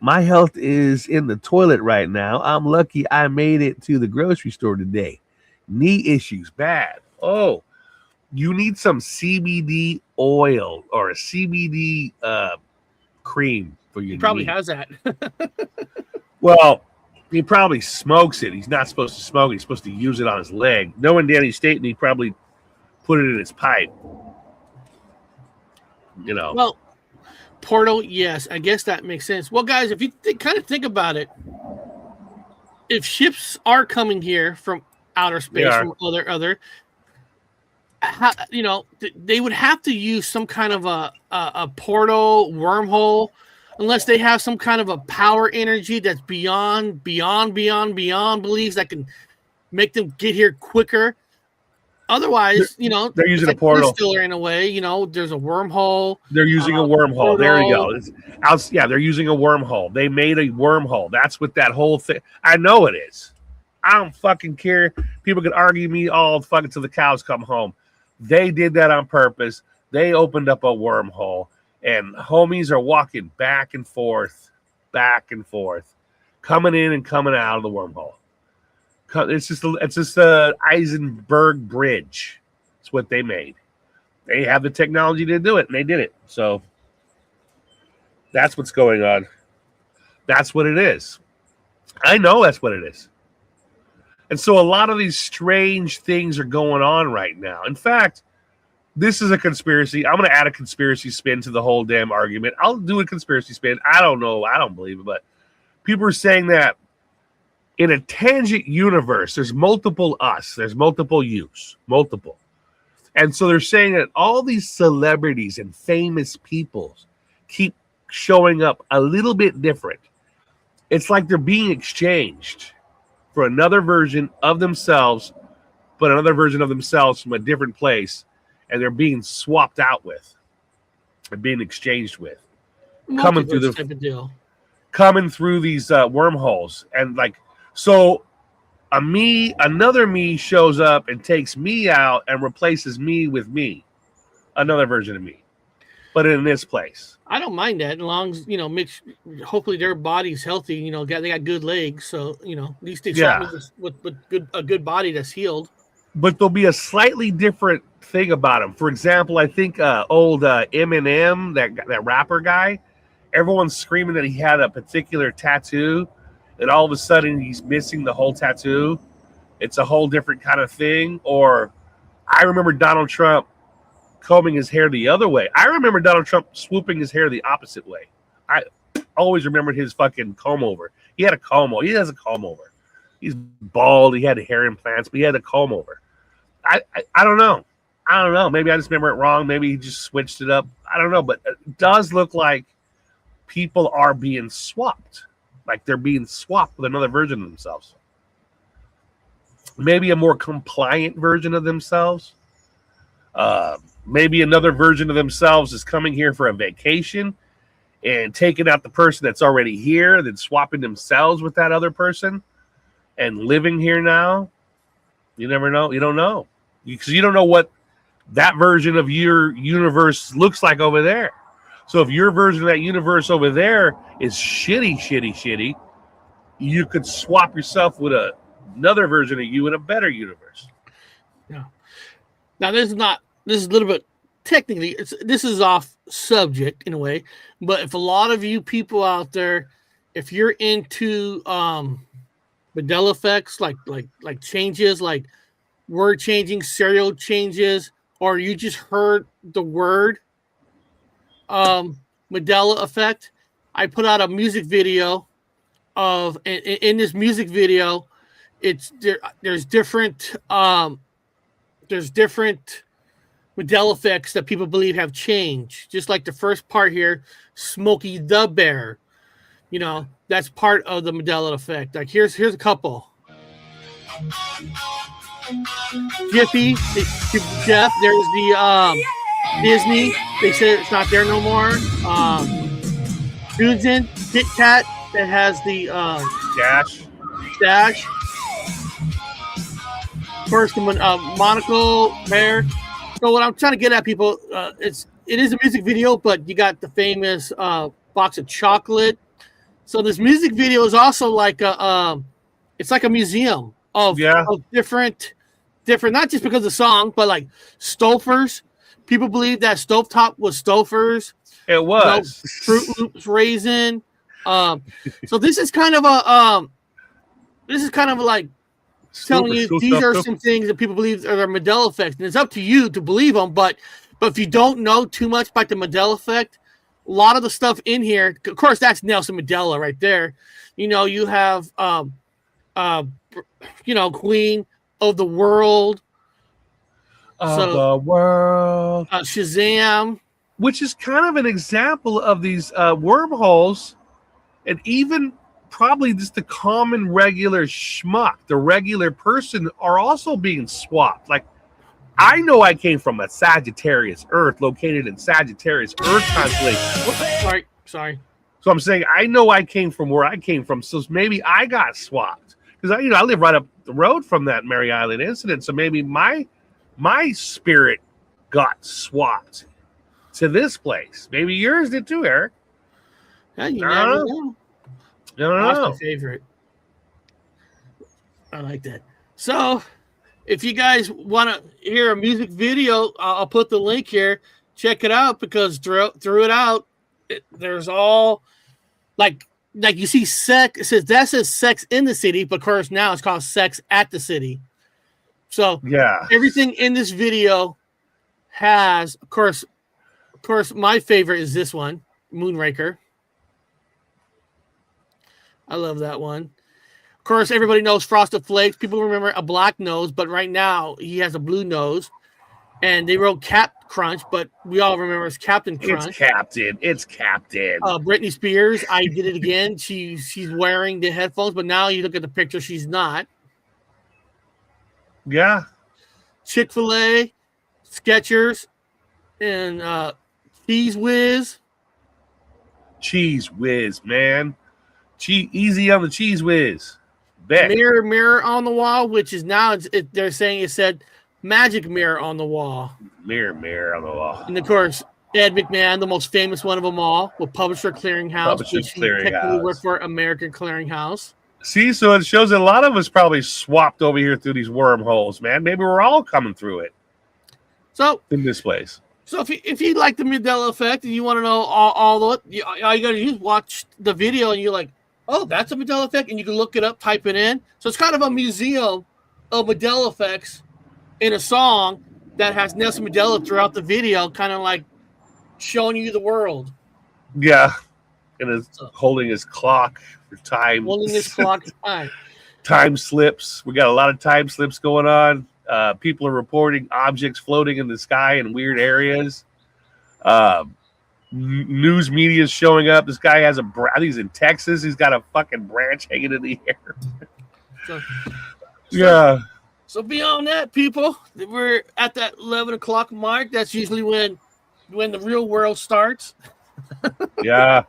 My health is in the toilet right now. I'm lucky I made it to the grocery store today. Knee issues, bad. Oh, you need some CBD oil or a CBD cream for your knee.
He probably has that.
Well, he probably smokes it. He's not supposed to smoke it. He's supposed to use it on his leg. Knowing Danny Staten, he probably put it in his pipe.
Well, portal, yes, I guess that makes sense. Well, guys, if you kind of think about it, if ships are coming here from outer space, from other, they would have to use some kind of a portal wormhole, unless they have some kind of a power energy that's beyond beliefs that can make them get here quicker. Otherwise,
they're using a portal.
Interstellar in a way, there's a wormhole.
They're using a wormhole. There you go. They're using a wormhole. They made a wormhole. That's what that whole thing. I know it is. I don't fucking care. People can argue me all fucking till the cows come home. They did that on purpose. They opened up a wormhole, and homies are walking back and forth, coming in and coming out of the wormhole. It's just the Eisenberg Bridge. It's what they made. They have the technology to do it, and they did it. So that's what's going on. That's what it is. I know that's what it is. And so a lot of these strange things are going on right now. In fact, this is a conspiracy. I'm going to add a conspiracy spin to the whole damn argument. I'll do a conspiracy spin. I don't know. I don't believe it, but people are saying that in a tangent universe, there's multiple us. There's multiple yous. Multiple. And so they're saying that all these celebrities and famous people keep showing up a little bit different. It's like they're being exchanged for another version of themselves, but another version of themselves from a different place, and they're being swapped out with and being exchanged with, coming through
Multiverse type of deal.
coming through these wormholes. And like, so another me shows up and takes me out and replaces me with me, another version of me, but in this place.
I don't mind that, as long as hopefully their body's healthy. They got good legs, so at least they shot me with a good body that's healed.
But there'll be a slightly different thing about him. For example, I think old Eminem, that rapper guy, everyone's screaming that he had a particular tattoo, and all of a sudden he's missing the whole tattoo. It's a whole different kind of thing. Or I remember Donald Trump combing his hair the other way. I remember Donald Trump swooping his hair the opposite way. I always remembered his fucking comb over. He had a comb over. He has a comb over. He's bald. He had hair implants, but he had a comb over. I don't know. I don't know. Maybe I just remember it wrong. Maybe he just switched it up. I don't know. But it does look like people are being swapped. Like they're being swapped with another version of themselves. Maybe a more compliant version of themselves. Maybe another version of themselves is coming here for a vacation and taking out the person that's already here, then swapping themselves with that other person and living here now. You never know. You don't know. Because you don't know what that version of your universe looks like over there. So if your version of that universe over there is shitty, you could swap yourself with another version of you in a better universe.
Yeah. Now, this is a little bit technically, this is off subject in a way, but if a lot of you people out there, if you're into Mandela effects, like changes, like word changing, serial changes, or you just heard the word Mandela effect, I put out a music video in this music video, there's different Mandela effects that people believe have changed. Just like the first part here, Smokey the Bear. That's part of the Mandela effect. Like here's a couple. Jiffy, Jeff, there's the Disney. They said it's not there no more. Susan, Kit Kat, that has the dash. First, monocle bear. So what I'm trying to get at, people, it is a music video, but you got the famous box of chocolate. So this music video is also like it's like a museum of different, not just because of the song, but like Stouffer's. People believe that stovetop was Stouffer's.
It was
Fruit Loops raisin. So this is kind of like telling you these are some things that people believe are the Mandela effects, and it's up to you to believe them. But if you don't know too much about the Mandela effect, a lot of the stuff in here, of course, that's Nelson Mandela right there. You have Queen of the World. Shazam,
which is kind of an example of these wormholes, and even probably just the common regular schmuck, the regular person, are also being swapped. Like, I know I came from a Sagittarius Earth, located in Sagittarius Earth constellation.
Sorry.
So I'm saying I know I came from where I came from, so maybe I got swapped because I live right up the road from that Maury Island incident. So maybe my spirit got swapped to this place. Maybe yours did too, Eric.
Yeah, you never know. That's my favorite. I like that. So, if you guys want to hear a music video, I'll put the link here. Check it out, because through it out, there's all like you see sex. It says sex in the city, but of course now it's called sex at the city. So everything in this video has, of course, my favorite is this one, Moonraker. I love that one. Of course, everybody knows Frosted Flakes. People remember a black nose, but right now he has a blue nose. And they wrote Crunch, but we all remember it's Captain
It's
Crunch.
Captain. It's Captain.
Britney Spears, I did it again. She's wearing the headphones, but now you look at the picture, she's not.
Yeah.
Chick-fil-A, Skechers, and Cheese Whiz.
Cheese Whiz, man. Easy on the Cheese Whiz. Bet.
Mirror on the wall, which is now they're saying it said magic mirror on the wall.
Mirror on the wall.
And of course, Ed McMahon, the most famous one of them all, with Publisher Clearinghouse, which he technically worked for American Clearinghouse.
See, so it shows that a lot of us probably swapped over here through these wormholes, man. Maybe we're all coming through it.
So
in this place.
So if you like the Mandela effect and you want to know all you got to do is watch the video and you're like, oh, that's a Mandela effect, and you can look it up, type it in. So it's kind of a museum of Mandela effects in a song that has Nelson Mandela throughout the video, kind of like showing you the world.
Yeah, and is holding his clock for time.
Holding his clock for time.
Time slips. We got a lot of time slips going on. People are reporting objects floating in the sky in weird areas. News media is showing up. This guy has I think he's in Texas. He's got a fucking branch hanging in the air. Yeah.
So beyond that, people, we're at that 11 o'clock mark. That's usually when the real world starts.
Yeah.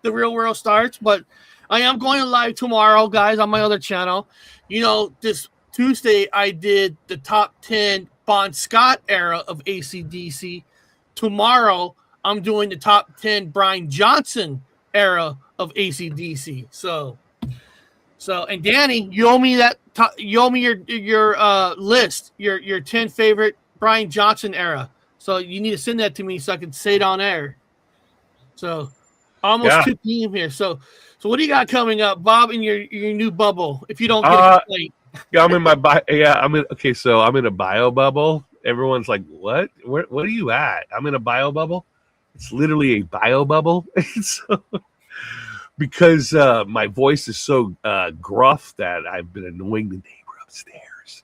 The real world starts. But I am going live tomorrow, guys, on my other channel. You know, this Tuesday, I did the top 10 Bon Scott era of AC/DC. Tomorrow, I'm doing the top 10 Brian Johnson era of AC/DC. So, and Danny, you owe me your list, your 10 favorite Brian Johnson era. So you need to send that to me so I can say it on air. So, almost 2 p.m. here. So what do you got coming up, Bob, in your new bubble? If you don't get a complaint.
Yeah, I'm in my I'm in a bio bubble. Everyone's like, "What? What are you at?" I'm in a bio bubble. It's literally a bio bubble. Because my voice is so gruff that I've been annoying the neighbor upstairs.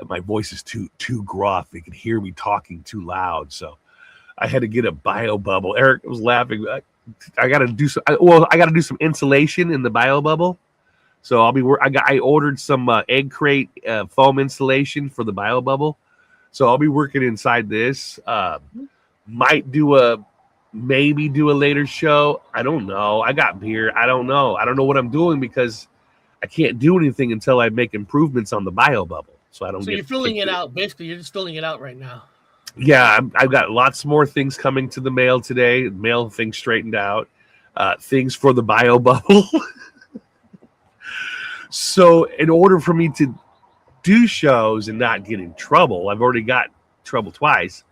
My voice is too gruff. They can hear me talking too loud. So I had to get a bio bubble. Eric was laughing. I got to do some insulation in the bio bubble. So I ordered some egg crate foam insulation for the bio bubble. So I'll be working inside this. Maybe do a later show. I don't know. I got beer. I don't know. I don't know what I'm doing because I can't do anything until I make improvements on the bio bubble. So
you're filling it out. Basically, you're just filling it out right now.
Yeah, I've got lots more things coming to the mail today. Mail things straightened out. Things for the bio bubble. So in order for me to do shows and not get in trouble, I've already got trouble twice.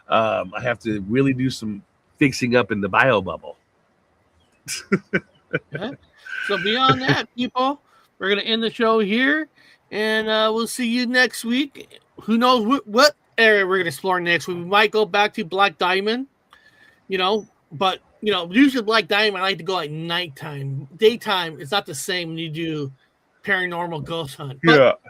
I have to really do some fixing up in the bio bubble.
Yeah. So beyond that, people, we're going to end the show here, and we'll see you next week. Who knows what area we're going to explore next week. We might go back to Black Diamond, but usually Black Diamond, I like to go at nighttime. Daytime, it's not the same when you do paranormal ghost hunt. But,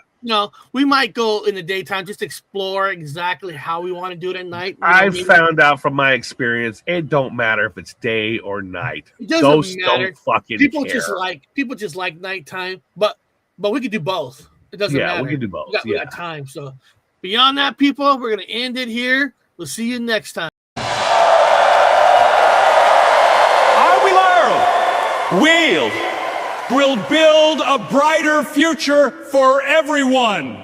we might go in the daytime, just explore exactly how we want to do it at night.
I've found out from my experience, it don't matter if it's day or night.
It doesn't
Ghosts
matter.
Don't fucking
people
care.
just like nighttime, but we could do both. It doesn't matter.
Yeah, we can do both.
We got time. So beyond that, people, we're gonna end it here. We'll see you next time.
Are we learned? We'll build a brighter future for everyone.